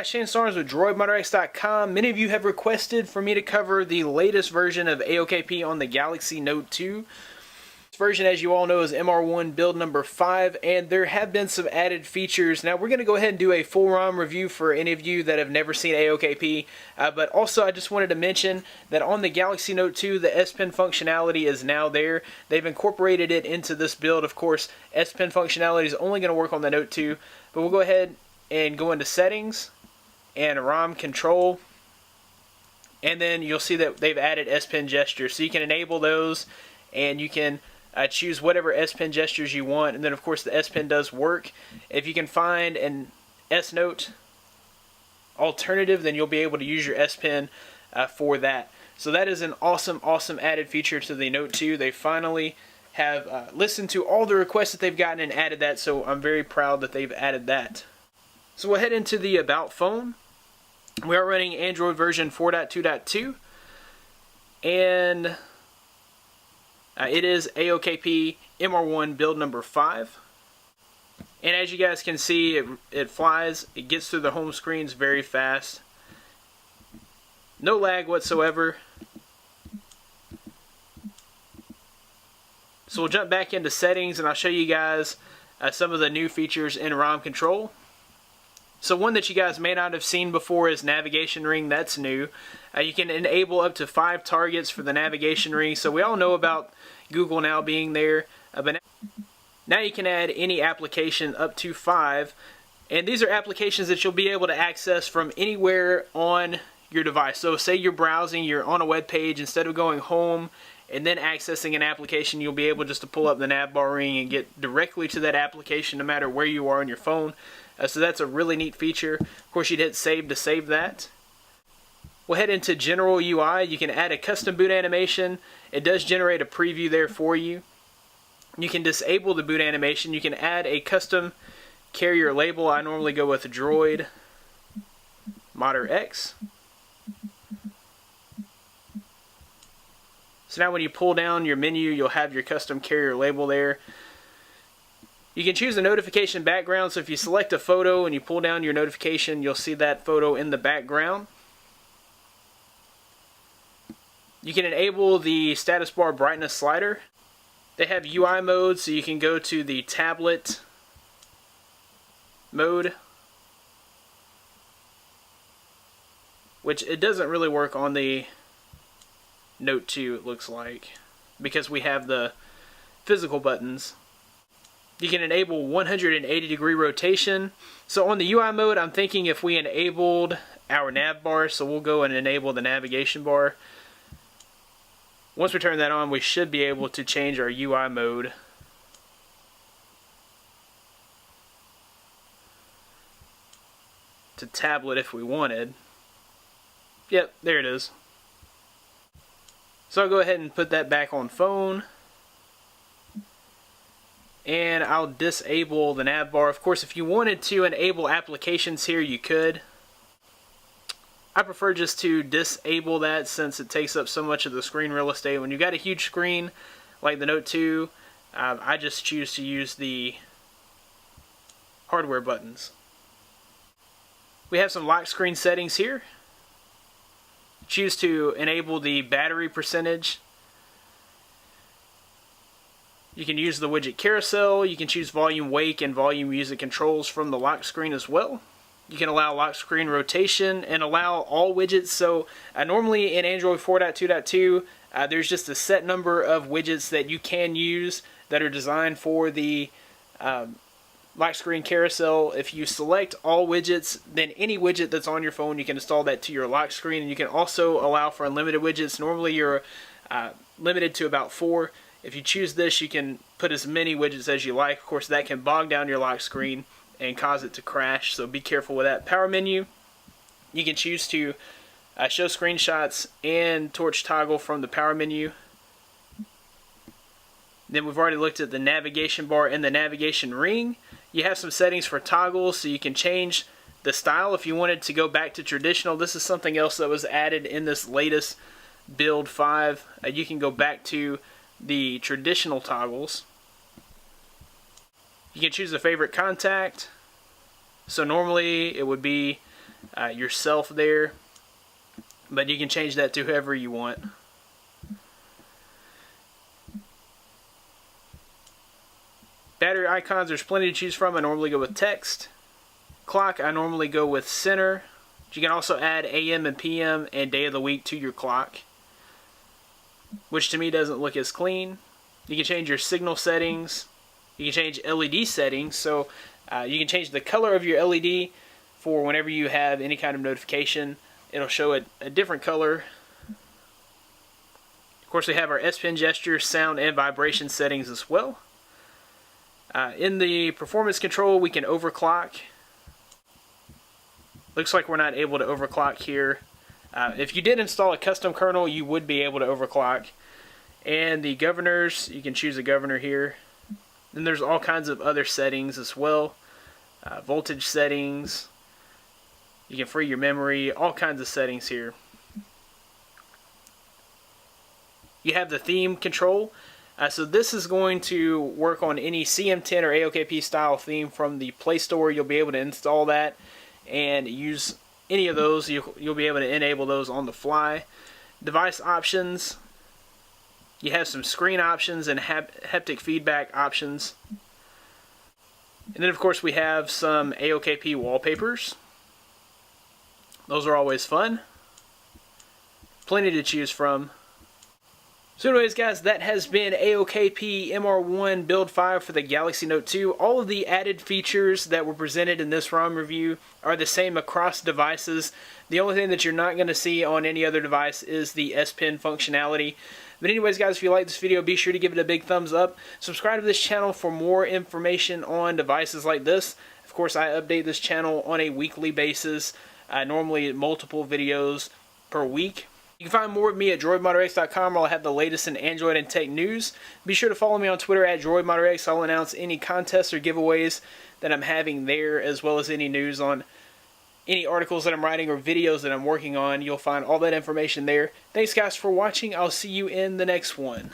guys, Shane Starnes with DroidModderX.com. Many of you have requested for me to cover the latest version of AOKP on the Galaxy Note 2. This version, as you all know, is MR1 build number 5, and there have been some added features. Now, we're going to go ahead and do a full ROM review for any of you that have never seen AOKP, but also I just wanted to mention that on the Galaxy Note 2, the SPEN functionality is now there. They've incorporated it into this build. Of course, SPEN functionality is only going to work on the Note 2, but we'll go ahead and go into Settings and ROM Control, and then you'll see that they've added S Pen gestures, so you can enable those and you can choose whatever S Pen gestures you want. And then of course the S Pen does work. If you can find an S Note alternative, then you'll be able to use your S Pen for that. So that is an awesome added feature to the Note 2. They finally have listened to all the requests that they've gotten and added that, so I'm very proud that they've added that. So we'll head into the About phone. We are running Android version 4.2.2, and it is AOKP MR1 build number 5. And as you guys can see, it flies, it gets through the home screens very fast. No lag whatsoever. So we'll jump back into settings and I'll show you guys some of the new features in ROM control. So one that you guys may not have seen before is navigation ring. That's new. You can enable up to 5 targets for the navigation ring. So we all know about Google now being there, but now you can add any application up to 5. And these are applications that you'll be able to access from anywhere on your device. So say you're browsing, you're on a web page, instead of going home and then accessing an application, you'll be able just to pull up the nav bar ring and get directly to that application no matter where you are on your phone. So that's a really neat feature. Of course, you'd hit save to save that. We'll head into general UI. You can add a custom boot animation. It does generate a preview there for you. You can disable the boot animation. You can add a custom carrier label. I normally go with Droid Modder X. So now when you pull down your menu, you'll have your custom carrier label there. You can choose a notification background, so if you select a photo and you pull down your notification, you'll see that photo in the background. You can enable the status bar brightness slider. They have UI mode, so you can go to the tablet mode, which it doesn't really work on the Note 2, it looks like, because we have the physical buttons. You can enable 180-degree rotation. So on the UI mode, I'm thinking if we enabled our nav bar, so we'll go and enable the navigation bar. Once we turn that on, we should be able to change our UI mode to tablet if we wanted. Yep, there it is. So I'll go ahead and put that back on phone. And I'll disable the nav bar. Of course, if you wanted to enable applications here, you could. I prefer just to disable that since it takes up so much of the screen real estate. When you've got a huge screen like the Note 2, I just choose to use the hardware buttons. We have some lock screen settings here. Choose to enable the battery percentage. You can use the widget carousel. You can choose volume wake and volume music controls from the lock screen as well. You can allow lock screen rotation and allow all widgets. So normally in Android 4.2.2, there's just a set number of widgets that you can use that are designed for the lock screen carousel. If you select all widgets, then any widget that's on your phone, you can install that to your lock screen. And you can also allow for unlimited widgets. Normally you're limited to about 4. If you choose this, you can put as many widgets as you like. Of course, that can bog down your lock screen and cause it to crash, so be careful with that. Power menu, you can choose to show screenshots and torch toggle from the power menu. Then we've already looked at the navigation bar and the navigation ring. You have some settings for toggles, so you can change the style if you wanted to go back to traditional. This is something else that was added in this latest build 5. You can go back to the traditional toggles. You can choose a favorite contact. So normally it would be yourself there, but you can change that to whoever you want. Battery icons, there's plenty to choose from. I normally go with text. Clock, I normally go with center. You can also add AM and PM and day of the week to your clock, which to me doesn't look as clean. You can change your signal settings. You can change LED settings, so you can change the color of your LED for whenever you have any kind of notification. It'll show a different color. Of course, we have our S-Pen gesture, sound, and vibration settings as well. In the performance control, we can overclock. Looks like we're not able to overclock here. If you did install a custom kernel, you would be able to overclock. And the governors, you can choose a governor here. Then there's all kinds of other settings as well. Voltage settings. You can free your memory, all kinds of settings here. You have the theme control. So this is going to work on any CM10 or AOKP style theme from the Play Store. You'll be able to install that and use any of those. You'll be able to enable those on the fly. Device options. You have some screen options and haptic feedback options. And then of course we have some AOKP wallpapers. Those are always fun. Plenty to choose from. So anyways guys, that has been AOKP MR1 Build 5 for the Galaxy Note 2. All of the added features that were presented in this ROM review are the same across devices. The only thing that you're not going to see on any other device is the S Pen functionality. But anyways guys, if you like this video, be sure to give it a big thumbs up. Subscribe to this channel for more information on devices like this. Of course, I update this channel on a weekly basis, normally multiple videos per week. You can find more of me at droidmodderx.com, where I'll have the latest in Android and tech news. Be sure to follow me on Twitter at droidmodderx. I'll announce any contests or giveaways that I'm having there, as well as any news on any articles that I'm writing or videos that I'm working on. You'll find all that information there. Thanks guys for watching. I'll see you in the next one.